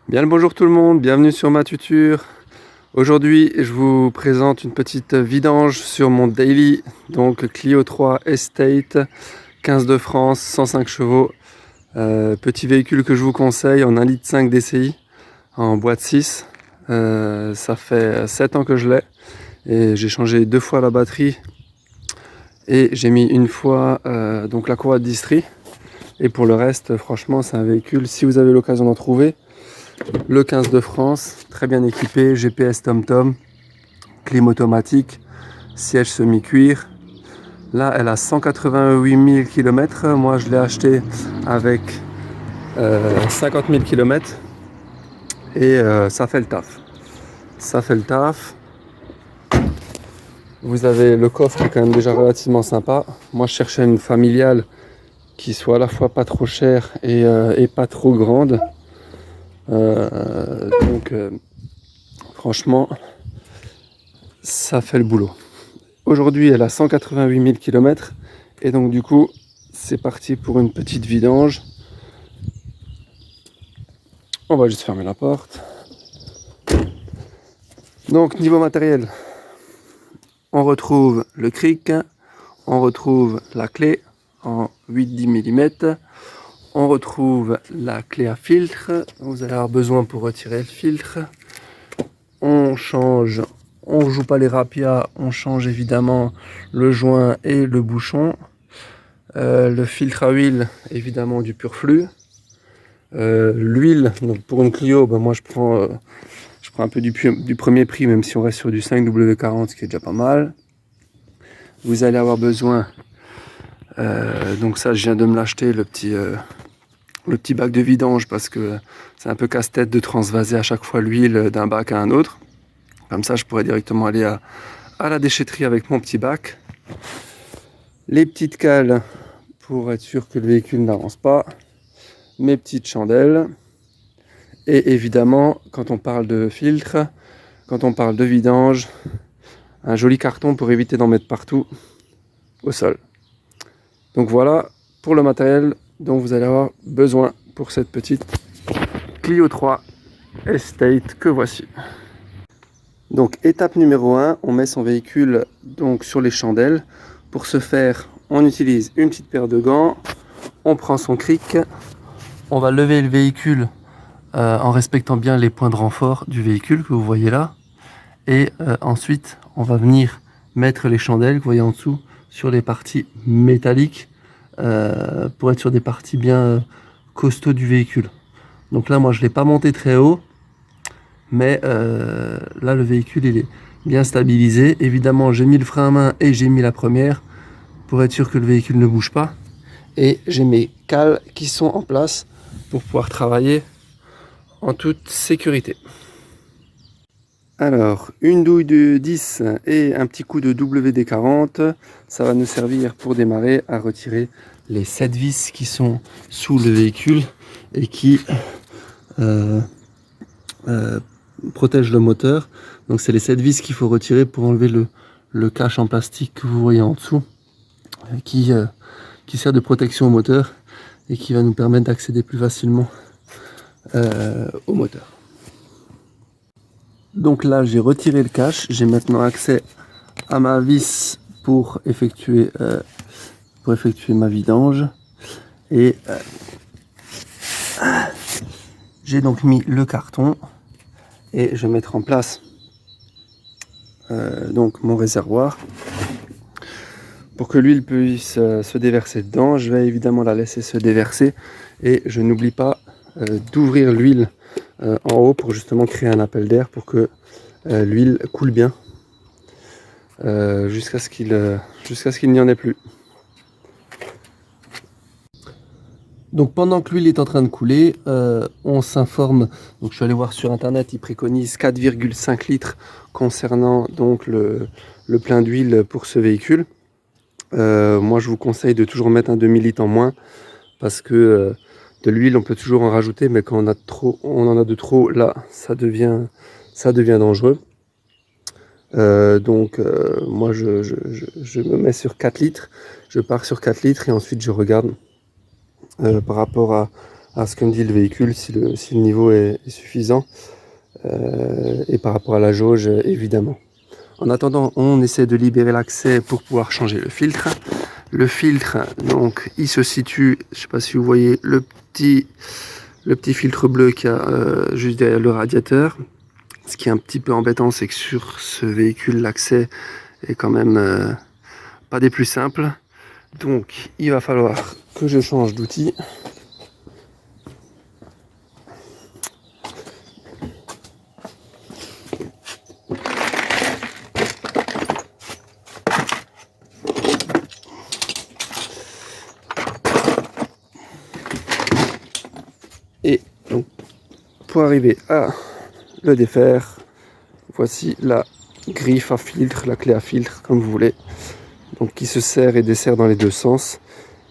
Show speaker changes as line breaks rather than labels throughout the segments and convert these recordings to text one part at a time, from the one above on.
Bien le bonjour tout le monde, bienvenue sur ma tuture. Aujourd'hui, je vous présente une petite vidange sur mon daily, donc Clio 3 Estate, 15 de France, 105 chevaux. Petit véhicule que je vous conseille en 1,5 litre DCI, en boîte 6. Ça fait 7 ans que je l'ai et j'ai changé 2 fois la batterie et j'ai mis une fois donc la courroie de distri. Et pour le reste, franchement, c'est un véhicule, si vous avez l'occasion d'en trouver, le 15 de France, très bien équipé, GPS TomTom, clim automatique, siège semi-cuir. Là, elle a 188 000 km. Moi, je l'ai acheté avec 50 000 km. Et ça fait le taf. Ça fait le taf. Vous avez le coffre qui est quand même déjà relativement sympa. Moi, je cherchais une familiale qui soit à la fois pas trop chère et pas trop grande. Donc, franchement, ça fait le boulot. Aujourd'hui, elle a 188 000 km et donc du coup, c'est parti pour une petite vidange. On va juste fermer la porte. Donc niveau matériel, on retrouve le cric, on retrouve la clé en 8-10 mm, on retrouve la clé à filtre, vous allez avoir besoin pour retirer le filtre. On change, on ne joue pas les rapias, on change évidemment le joint et le bouchon. Le filtre à huile, évidemment du pur flux. L'huile, donc pour une Clio, moi je prends un peu du premier prix, même si on reste sur du 5W40, ce qui est déjà pas mal. Vous allez avoir besoin, donc ça je viens de me l'acheter, le petit bac de vidange, parce que c'est un peu casse-tête de transvaser à chaque fois l'huile d'un bac à un autre. Comme ça je pourrais directement aller à la déchetterie avec mon petit bac. Les petites cales pour être sûr que le véhicule n'avance pas. Mes petites chandelles. Et évidemment, quand on parle de filtre, quand on parle de vidange, un joli carton pour éviter d'en mettre partout au sol. Donc voilà pour le matériel dont vous allez avoir besoin pour cette petite Clio 3 Estate que voici. Donc étape numéro 1, on met son véhicule donc sur les chandelles. Pour ce faire, on utilise une petite paire de gants, on prend son cric, on va lever le véhicule en respectant bien les points de renfort du véhicule que vous voyez là. Et ensuite, on va venir mettre les chandelles que vous voyez en dessous sur les parties métalliques pour être sur des parties bien costauds du véhicule. Donc là, moi, je ne l'ai pas monté très haut, mais là, le véhicule, il est bien stabilisé. Évidemment, j'ai mis le frein à main et j'ai mis la première pour être sûr que le véhicule ne bouge pas. Et j'ai mes cales qui sont en place pour pouvoir travailler en toute sécurité. Alors, une douille de 10 et un petit coup de WD-40, ça va nous servir pour démarrer à retirer les 7 vis qui sont sous le véhicule et qui protègent le moteur. Donc c'est les 7 vis qu'il faut retirer pour enlever le cache en plastique que vous voyez en dessous, qui sert de protection au moteur et qui va nous permettre d'accéder plus facilement au moteur. Donc là, j'ai retiré le cache. J'ai maintenant accès à ma vis pour effectuer ma vidange. Et j'ai donc mis le carton et je vais mettre en place donc mon réservoir. Pour que l'huile puisse se déverser dedans, je vais évidemment la laisser se déverser et je n'oublie pas d'ouvrir l'huile en haut pour justement créer un appel d'air pour que l'huile coule bien jusqu'à ce qu'il n'y en ait plus. Donc pendant que l'huile est en train de couler, on s'informe. Donc je suis allé voir sur internet, ils préconisent 4,5 litres concernant donc le plein d'huile pour ce véhicule. Moi je vous conseille de toujours mettre un demi-litre en moins parce que de l'huile on peut toujours en rajouter, mais quand on en a de trop, là ça devient dangereux. Moi je me mets sur 4 litres, je pars sur 4 litres et ensuite je regarde par rapport à ce que me dit le véhicule, si le niveau est suffisant, et par rapport à la jauge, évidemment. En attendant, on essaie de libérer l'accès pour pouvoir changer le filtre. Le filtre, donc, il se situe, je ne sais pas si vous voyez, le petit filtre bleu qu'il y a juste derrière le radiateur. Ce qui est un petit peu embêtant, c'est que sur ce véhicule, l'accès est quand même pas des plus simples. Donc, il va falloir que je change d'outil. Et donc, pour arriver à le défaire, voici la griffe à filtre, la clé à filtre, comme vous voulez. Donc, qui se serre et desserre dans les deux sens.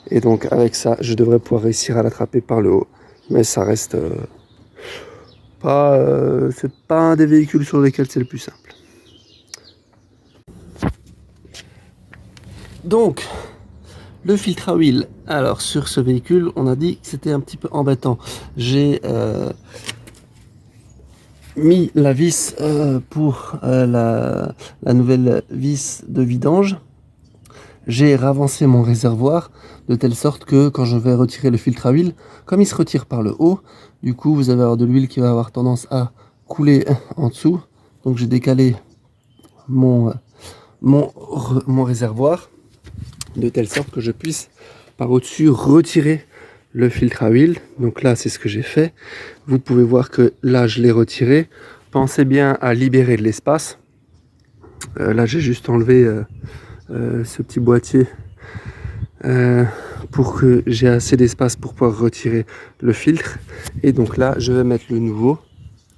Et donc, avec ça, je devrais pouvoir réussir à l'attraper par le haut. Mais ça reste c'est pas un des véhicules sur lesquels c'est le plus simple. Donc, le filtre à huile. Alors, sur ce véhicule, on a dit que c'était un petit peu embêtant. J'ai mis la vis pour la nouvelle vis de vidange. J'ai ravancé mon réservoir de telle sorte que quand je vais retirer le filtre à huile, comme il se retire par le haut, du coup vous allez avoir de l'huile qui va avoir tendance à couler en dessous. Donc j'ai décalé mon réservoir de telle sorte que je puisse par au-dessus retirer le filtre à huile. Donc là c'est ce que j'ai fait. Vous pouvez voir que là je l'ai retiré. Pensez bien à libérer de l'espace. Là j'ai juste enlevé ce petit boîtier pour que j'ai assez d'espace pour pouvoir retirer le filtre. Et donc là je vais mettre le nouveau,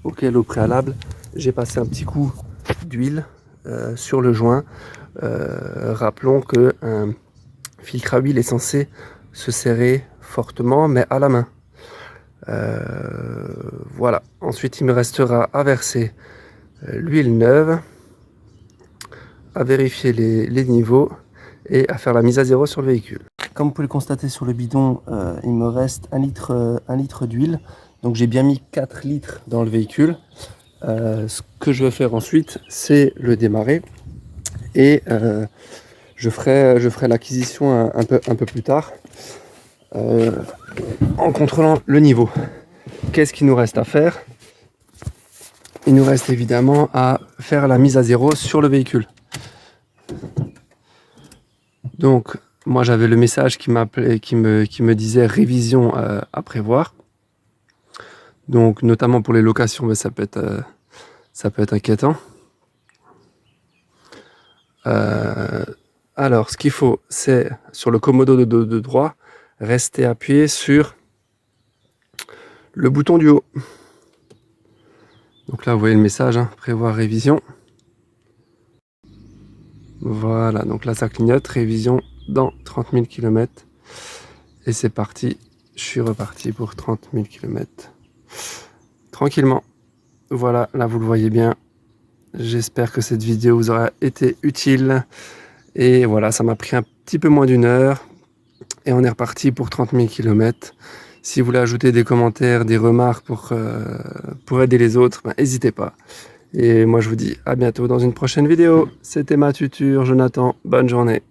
auquel au préalable j'ai passé un petit coup d'huile sur le joint. Rappelons que un filtre à huile est censé se serrer fortement mais à la main. Voilà, ensuite il me restera à verser l'huile neuve, à vérifier les niveaux et à faire la mise à zéro sur le véhicule. Comme vous pouvez le constater sur le bidon, il me reste 1 litre d'huile. Donc j'ai bien mis 4 litres dans le véhicule. Ce que je vais faire ensuite, c'est le démarrer. Et je ferai l'acquisition un peu plus tard en contrôlant le niveau. Qu'est-ce qu'il nous reste à faire? Il nous reste évidemment à faire la mise à zéro sur le véhicule. Donc, moi j'avais le message qui m'appelait, qui me disait révision à prévoir. Donc, notamment pour les locations, mais ça peut être inquiétant. Alors, ce qu'il faut, c'est sur le commodo de droit, rester appuyé sur le bouton du haut. Donc là, vous voyez le message, hein, prévoir révision. Voilà, donc là ça clignote, révision dans 30 000 km. Et c'est parti, je suis reparti pour 30 000 km. Tranquillement. Voilà, là vous le voyez bien. J'espère que cette vidéo vous aura été utile. Et voilà, ça m'a pris un petit peu moins d'1 heure. Et on est reparti pour 30 000 km. Si vous voulez ajouter des commentaires, des remarques pour aider les autres, n'hésitez pas. Et moi je vous dis à bientôt dans une prochaine vidéo. C'était ma tuture, Jonathan. Bonne journée.